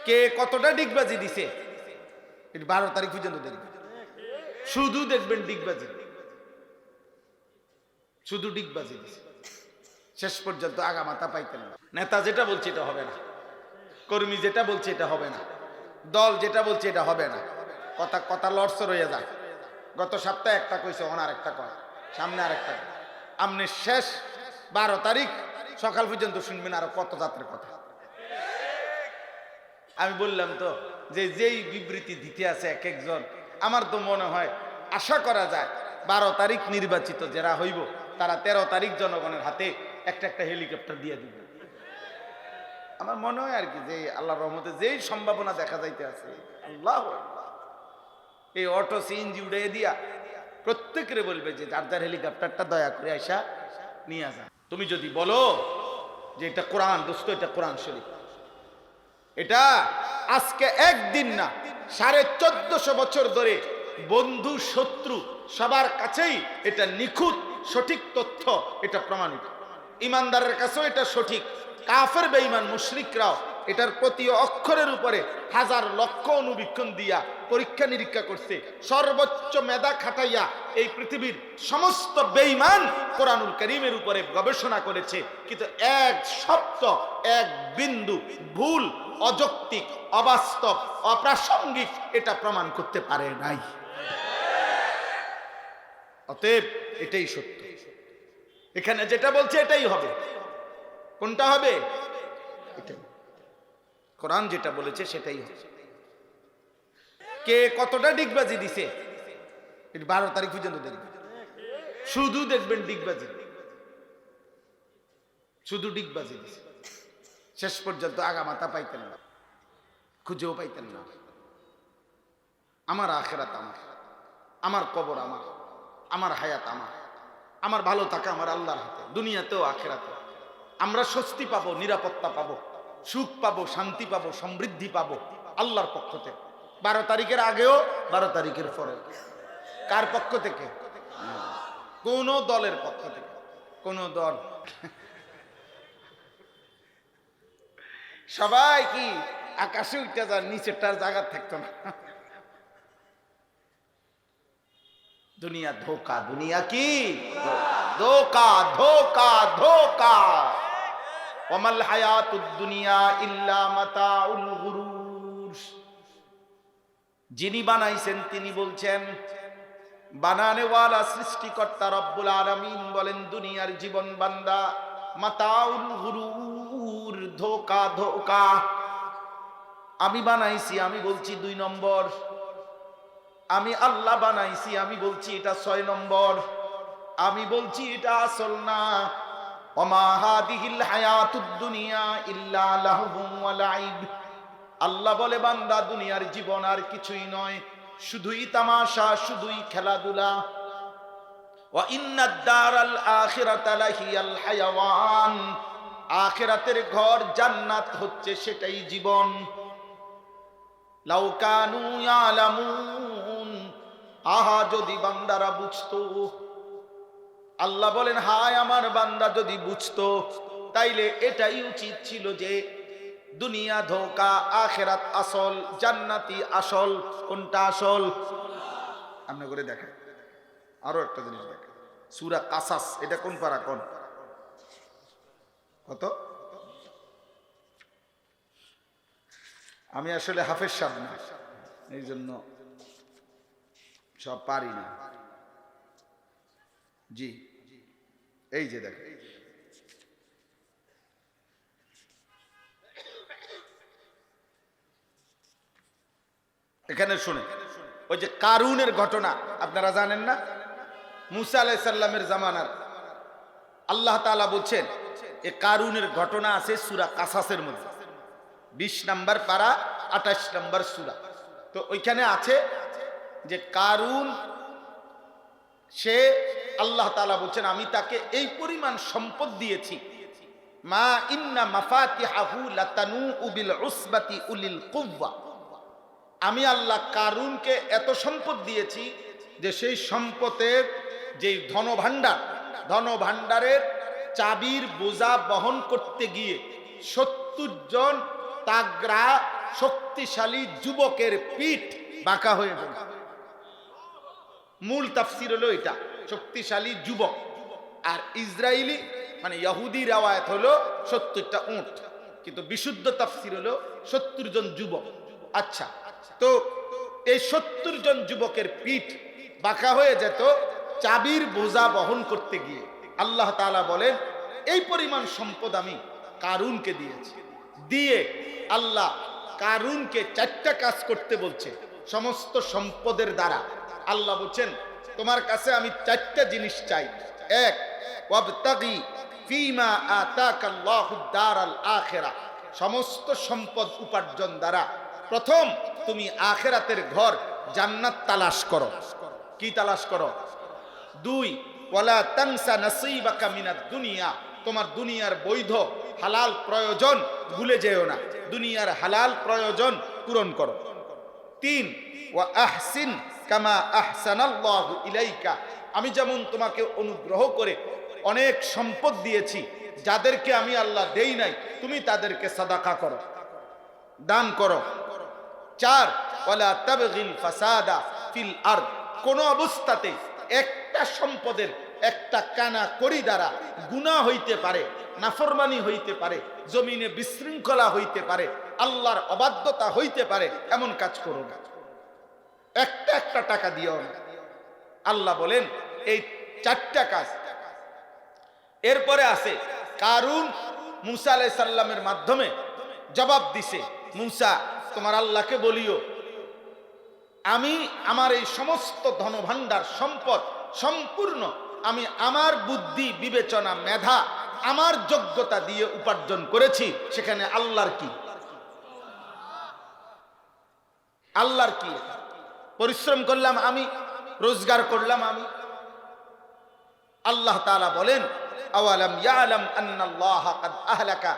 কে কতটা ডিগবাজি দিছে 12 তারিখ পর্যন্ত দেখবেন, শুধু দেখবেন ডিগবাজি, শুধু ডিগবাজি দিছে। শেষ পর্যন্ত আগা মাথা পাইতেন না। নেতা যেটা বলছে এটা হবে না, কর্মী যেটা বলছে এটা হবে না, দল যেটা বলছে এটা হবে না, কথা কথা লড়সর হয়ে যায়। গত সপ্তাহে একটা কইছে, ওনার একটা কয়, সামনে আর একটা। আপনি শেষ 12 তারিখ সকাল পর্যন্ত শুনবেন আরো কত যাত্রার কথা। আমি বললাম তো যে যেই বিবৃতি দিতে আছে এক একজন, আমার তো মনে হয় আশা করা যায় 12 তারিখ নির্বাচিত যারা হইব তারা 13 তারিখ জনগণের হাতে একটা একটা হেলিকপ্টার দিয়ে দিবে। আমার মনে হয় আর কি যে আল্লাহর রহমতে যেই সম্ভাবনা দেখা যাইতে আছে, আল্লাহ এই অটো সিএনজি উড়িয়ে দিয়া প্রত্যেকের বলবে যে যার যার হেলিকপ্টারটা দয়া করে আইসা নিয়ে আসা। তুমি যদি বলো যে এটা কোরআন, দোস্ত এটা কোরআন শরীফ, এটা আজকে একদিন না 1450 বছর ধরে বন্ধু শত্রু সবার কাছেই এটা নিখুঁত সঠিক তথ্য, এটা প্রমাণিত। ইমানদারের কাছেও এটা সঠিক, কাফের বেঈমান মুশরিকরাও এটার প্রতি অক্ষরের উপরে হাজার লক্ষ অনুবীক্ষণ দিয়া পরীক্ষা নিরীক্ষা করছে, সর্বোচ্চ মেধা খাটাইয়া এই পৃথিবীর সমস্ত বেঈমান কোরআনুল কারীমের উপরে গবেষণা করেছে, কিন্তু এক শব্দ এক বিন্দু ভুল, অযৌক্তিক, অবাস্তব, অপ্রাসঙ্গিক এটা প্রমাণ করতে পারে নাই। অতএব এটাই সত্য, এখানে যেটা বলছে এটাই হবে। কোনটা হবে? এটাই, কোরআন যেটা বলেছে সেটাই হবে। কে কতটা ডিগবাজি দিছে 12 তারিখ পর্যন্ত দেখবেন, শুধু দেখবেন ডিগবাজি, শুধু ডিগবাজি দিছে। শেষ পর্যন্ত আগা মাথা পাইতেন না, খুঁজেও পাইতেন না। আমার আখিরাত আমার, আমার কবর আমার, আমার হায়াত আমার, আমার ভালো থাকা আমার আল্লাহর হাতে, দুনিয়াতেও আখিরাতেও। আমরা স্বস্তি পাবো, নিরাপত্তা পাবো, সুখ পাবো, শান্তি পাবো, সমৃদ্ধি পাবো আল্লাহর পক্ষ থেকে। 12 তারিখের আগেও 12 তারিখের পরে। কার পক্ষ থেকে? কোন দলের পক্ষ থেকে? কোন দল? সবাই কি আকাশে উঠে যান, নিচেরটার জায়গা থাকতো না। দুনিয়া ধোকা, দুনিয়া কি ধোকা, ধোকা, ধোকা। ওয়ামাল হায়াতুদ দুনিয়া ইল্লা মাতাউল গুরুর। যিনি বানাইছেন তিনি বলছেন, বানানেওয়ালা সৃষ্টিকর্তা রব্বুল আলামিন বলেন দুনিয়ার জীবন বান্দা মাতাউল গুরুর, ধোকা, ধোকা। আমি বানাইছি, আমি বলছি 2 নম্বর। আমি আল্লাহ বানাইছি, আমি বলছি এটা 6 নম্বর। আমি বলছি এটা আসল না। ওমা হাদিহিল হায়াতুদ দুনিয়া ইল্লা লাহবুন ওয়া লাইব। আল্লাহ বলে বান্দা দুনিয়ার জীবন আর কিছুই নয়, শুধুই তামাশা, শুধুই খেলাধুলা। ওয়া ইন্নাদ দারাল আখিরাতা লাহিয়াল হায়াওয়ান। আখিরাতের ঘর জান্নাত হচ্ছে সেটাই জীবন। লাউ কানু ইয়ালামুন। আহা যদি বান্দারা বুঝতো। আল্লাহ বলেন হায় আমার বান্দা যদি বুঝতো তাইলে এটাই উচিত ছিল যে দুনিয়া ধোকা, আখিরাত আসল, জান্নাতি আসল। কোনটা আসল? আপনি করে দেখেন। আরো একটা জিনিস দেখেন, সূরা কাসাস, এটা কোন পারা? কোন কত? আমি আসলে হাফেজ সাহেব না, এই জন্য সব পারি না। জি, এই যে দেখেন, এখানে শুনে ওই যে কারুনের ঘটনা আপনারা জানেন না? মুসা আলাইহিস সালামের জামানার আল্লাহ তাআলা বলছেন এই কারুনের ঘটনা আছে সূরা কাসাসের মধ্যে, 20 নম্বর পারা 28 নম্বর সূরা। তো ওইখানে আছে যে কারুন, সে আল্লাহ তাআলা বলছেন আমি তাকে এই পরিমাণ সম্পদ দিয়েছি, মা ইন্না মাফাতিহাহু লাতানু বিল উসবাতি উলিল কুওয়া। আমি আল্লাহ কারুনকে এত সম্পদ দিয়েছি যে সেই সম্পদের যে ধনভাণ্ডারের চাবির বোঝা বহন করতে গিয়ে 70 জন তাগড়া শক্তিশালী যুবকের পিঠ বাঁকা হয়ে যায়। মূল তাফসীর হলো এটা, শক্তিশালী যুবক। আর ইসরায়েলি মানে ইহুদি রাওয়ায়াত হলো 70টা উট, কিন্তু বিশুদ্ধ তাফসীর হলো 70 জন যুবক। আচ্ছা, তো এই 70 জন যুবকের পিঠ বাঁকা হয়ে যেত চাবির বোঝা বহন করতে গিয়ে। আল্লাহ তাআলা বলেন এই পরিমাণ সম্পদ আমি কারুনকে দিয়েছি। দিয়ে আল্লাহ কারুনকে 4টা কাজ করতে বলছে সমস্ত সম্পদের দ্বারা। আল্লাহ বলছেন তোমার কাছে আমি 4টা জিনিস চাই। এক, ওয়াবতাগি ফীমা আতাকাল্লাহুদ দারাল আখিরা, সমস্ত সম্পদ উপার্জন দ্বারা প্রথম তুমি আখিরাতের ঘর জান্নাত তালাশ করো। কি তালাশ করো? 2, ওয়ালা তানসা নাসীবাকা মিনাদ দুনিয়া, তোমার দুনিয়ার বৈধ হালাল প্রয়োজন ভুলে যেও না, দুনিয়ার হালাল প্রয়োজন পূরণ করো। 3, ওয়া আহসিন কামা আহসানাল্লাহু ইলাইকা, আমি যেমন তোমাকে অনুগ্রহ করে অনেক সম্পদ দিয়েছি, যাদেরকে আমি আল্লাহ দেই নাই তুমি তাদেরকে সাদাকা করো, দান করো। 4, ওয়ালা তাবগিল ফাসাদা ফিল আরদ, কোন অবস্থাতে একটা সম্পদের একটা কানা করি দ্বারা গুনাহ হইতে পারে, নাফরমানি হইতে পারে, জমিনে বিশৃঙ্খলা হইতে পারে, আল্লাহর অবাধ্যতা হইতে পারে, এমন কাজ করো না। একটা টাকা দিও না। আল্লাহ বলেন এই 4টা কাজ। এরপরে আছে কারুন মুসা আলাইহিস সালামের মাধ্যমে জবাব দিছে, মুসা তোমার আল্লাহকে বলিও আমি আমার এই সমস্ত ধনভাণ্ডার সম্পদ সম্পূর্ণ আমি আমার বুদ্ধি বিবেচনা মেধা আমার যোগ্যতা দিয়ে উপার্জন করেছি, সেখানে আল্লাহর কি? আল্লাহর কি? পরিশ্রম করলাম আমি, রোজগার করলাম আমি। আল্লাহ তাআলা বলেন আওয়ালাম ইয়ালাম আন্নাল্লাহা কাদ আহলাকা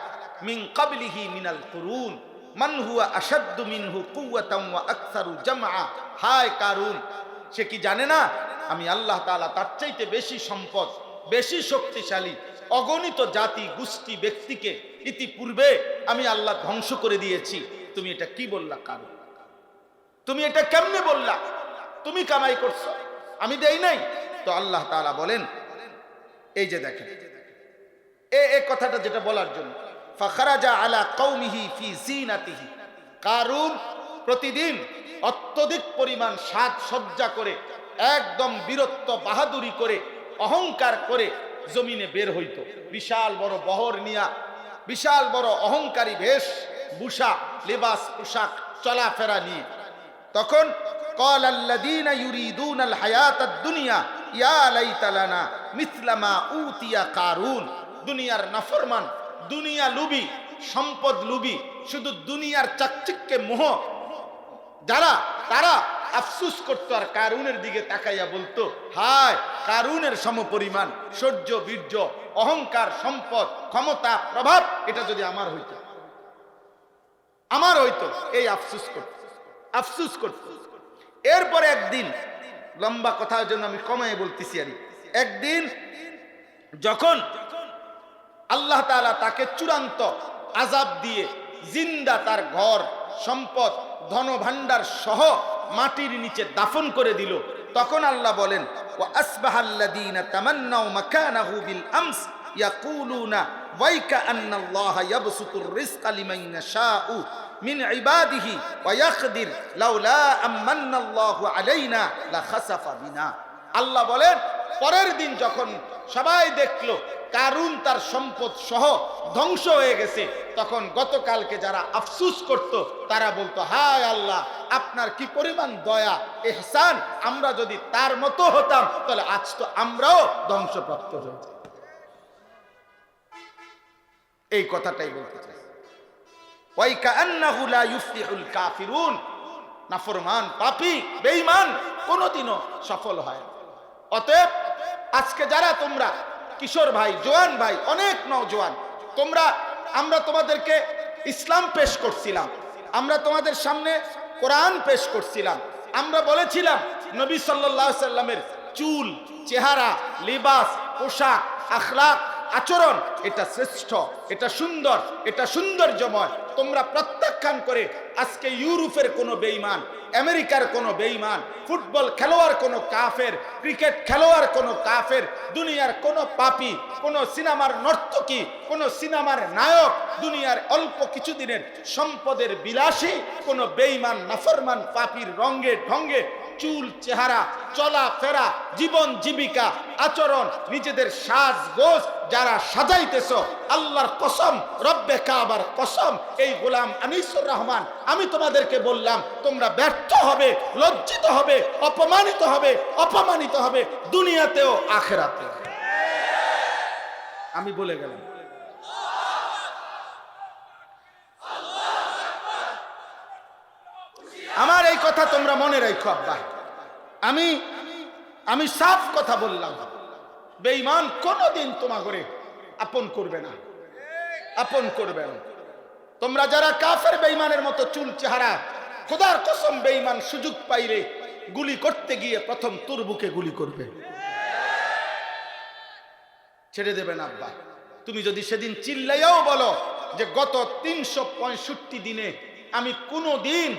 মিন ক্বাবলিহি মিনাল কুরুন মান হুয়া আশাদ্দু মিনহু কুওয়াতান ওয়া আকসারু জামআ, হায় কারুন, সে কি জানে না আমি আল্লাহ তাআলা তার চাইতে বেশি সম্পদ, বেশি শক্তিশালী অগণিত জাতি গোষ্ঠী ব্যক্তিকে ইতিপূর্বে আমি আল্লাহ ধ্বংস করে দিয়েছি। তুমি এটা কি বললা কারুন? তুমি এটা কেমনে বললা? তুমি কামাই করছো, আমি দেই নাই? তো আল্লাহ তাআলা বলেন এই যে দেখেন এই কথাটা যেটা বলার জন্য, ফাখারাজা আলা কওমিহি ফি জিনাতিহি, কারুন প্রতিদিন অত্যধিক পরিমাণ সাজসজ্জা করে একদম বীরত্ব বাহাদুরি করে অহংকার করে জমিনে বের হইতো, বিশাল বড় বহর নিয়া, বিশাল বড় অহংকারী বেশ ভূষা লিবাস পোশাক চলাফেরা নিয়ে। তখন قال الذين يريدون الحياة الدنيا يا ليت لنا مثل ما أوتي قارون, দুনিয়ার নাফরমান, দুনিয়া লুবি, সম্পদ লুবি, শুধু দুনিয়ার চাকচিক্যে মোহ যারা, তারা আফসুস করতো আর কারুনের দিকে তাকাইয়া বলতো হায় কারুনের সমপরিমাণ সৌর্য বীর্য অহংকার সম্পদ ক্ষমতা প্রভাব এটা যদি আমার হইতো, আমার হইতো, এই আফসুস করত, আফসুস করত। এরপরে একদিন, লম্বা কথার জন্য আমি কমায় বলতেছি, আর একদিন যখন আল্লাহ তাআলা তাকে চূড়ান্ত আযাব দিয়ে জিন্দা তার ঘর সম্পদ ধন ভাণ্ডার সহ মাটির নিচে দাফন করে দিল, তখন আল্লাহ বলেন ওয়া আসবাহাল্লাযীনা তামান্নাউ মাকানাহু বিল আমস ইয়াকুলুনা ওয়াইকা আন্নাল্লাহা ইয়াবসুতুর রিজকা লিমান ইয়াশাউ মিন ইবাদিহি ওয়া ইয়াকদির লাউলা আমান্নাল্লাহু আলাইনা লাখাসাফা বিনা। আল্লাহ বলেন পরের দিন যখন সবাই দেখলো কারুন তার সম্পদ সহ ধ্বংস হয়ে গেছে, তখন গতকালকে যারা আফসুস করত তারা বলতো হায় আল্লাহ আপনার কি পরিমাণ দয়া ইহসান, আমরা যদি তার মতো হতাম তাহলে আজ তো আমরাও ধ্বংসপ্রাপ্ত হয়ে যেতাম। এই কথাটাই বলতে চাই। ওয়াই কাআন্নাহু লা ইউফলিহুল কাফিরুন, নাফরমান পাপী বেঈমান কোনোদিনও সফল হয় না। অতএব আজকে যারা তোমরা কিশোর ভাই, জওয়ান ভাই, অনেক নওজোয়ান, তোমরা, আমরা তোমাদেরকে ইসলাম পেশ করছিলাম, আমরা তোমাদের সামনে কোরআন পেশ করছিলাম, আমরা বলেছিলাম নবী সাল্লাল্লাহু আলাইহি সাল্লামের চুল, চেহারা, লিবাস, পোশাক, আখলাক, আচরণ এটা শ্রেষ্ঠ, এটা সুন্দর, এটা সৌন্দর্যময়, তোমরা প্রত্যাখ্যান করে আজকে ইউরোপের কোনো বেঈমান, আমেরিকার কোনো বেঈমান, ফুটবল খেলোয়াড় কোনো কাফের, ক্রিকেট খেলোয়াড় কোনো কাফের, দুনিয়ার কোনো পাপী, কোনো সিনেমার নর্তকী, কোনো সিনেমার নায়ক, দুনিয়ার অল্প কিছুদিনের সম্পদের বিলাসী কোনো বেঈমান নাফরমান পাপীর রঙ্গে ঢঙ্গে চুল, চেহারা, চলাফেরা, জীবন জীবিকা, আচরণ, নিজেদের সাজগোজ যারা সাজাইতেছ, আল্লাহর কসম, রব্বে কাবার কসম, এই গোলাম আনিসুর রহমান, আমি তোমাদেরকে বললাম তোমরা ব্যর্থ হবে, লজ্জিত হবে, অপমানিত হবে, অপমানিত হবে দুনিয়াতেও আখিরাতেও। আমি বলে গেলাম। আমার এই কথা তোমরা মনে রাখো আব্বা, আমি সাফ কথা বললাম, বেঈমান কোনদিন তোমাকে আপন করবে না, আপন করবে না। তোমরা যারা কাফের বেঈমানের মতো চুল চেহারা, খোদার কসম বেঈমান সুযোগ পাইলে গুলি করতে গিয়ে প্রথম তোর বুকে গুলি করবে, ছেড়ে দেবে না আব্বা। তুমি যদি সেদিন চিল্লাইয়াও বলো যে গত 365 দিনে আমি কোনো দিন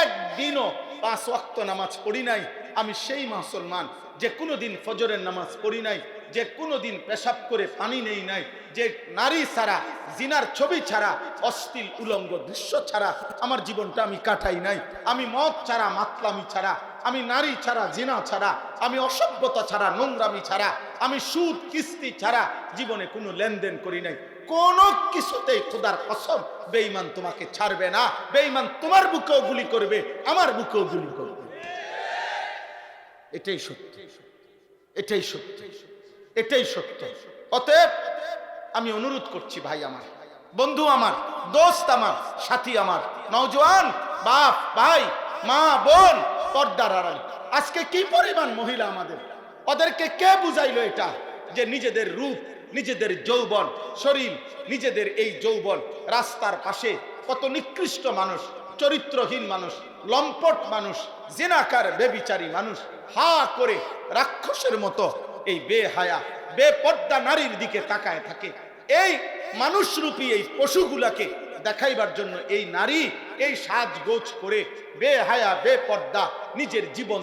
একদিনও 5 ওয়াক্ত নামাজ পড়ি নাই, আমি সেই মুসলমান যে কোনোদিন ফজরের নামাজ পড়ি নাই, যে কোনোদিন পেশাব করে পানি নেই নাই, যে নারী ছাড়া, জিনার ছবি ছাড়া, অশ্লীল উলঙ্গ দৃশ্য ছাড়া আমার জীবনটা আমি কাটাই নাই, আমি মদ ছাড়া, মাতলামি ছাড়া, আমি নারী ছাড়া, জিনা ছাড়া, আমি অসভ্যতা ছাড়া, নোংরামি ছাড়া, আমি সুদ কিস্তি ছাড়া জীবনে কোনো লেনদেন করি নাই। কোন কিছুতেই খোদার কসম বেঈমান তোমাকে ছাড়বে না। বেঈমান তোমার বুকেও গুলি করবে, আমার বুকেও গুলি করবে। এটাই সত্য, এটাই সত্য, এটাই সত্য। অতএব আমি অনুরোধ করছি, ভাই আমার, বন্ধু আমার, দোস্ত আমার, সাথী আমার, নওজোয়ান, বাপ, ভাই, মা, বোন, পর্দার আড়াল, আজকে কি পরিমাণ মহিলা আমাদের, ওদেরকে কে বুঝাইলো এটা যে নিজেদের রূপ, নিজেদের যৌবন, শরীর, নিজেদের এই যৌবন রাস্তার পাশে কত নিকৃষ্ট মানুষ, চরিত্রহীন মানুষ, লম্পট মানুষ, জিনাকার বেবিচারী মানুষ হা করে রাক্ষসের মতো এই বেহায়া বেপর্দা নারীর দিকে তাকায় থাকে। এই মানুষরূপী এই পশুগুলাকে দেখাইবার জন্য এই নারী এই সাজগোজ করে বেহায়া বেপর্দা নিজের জীবন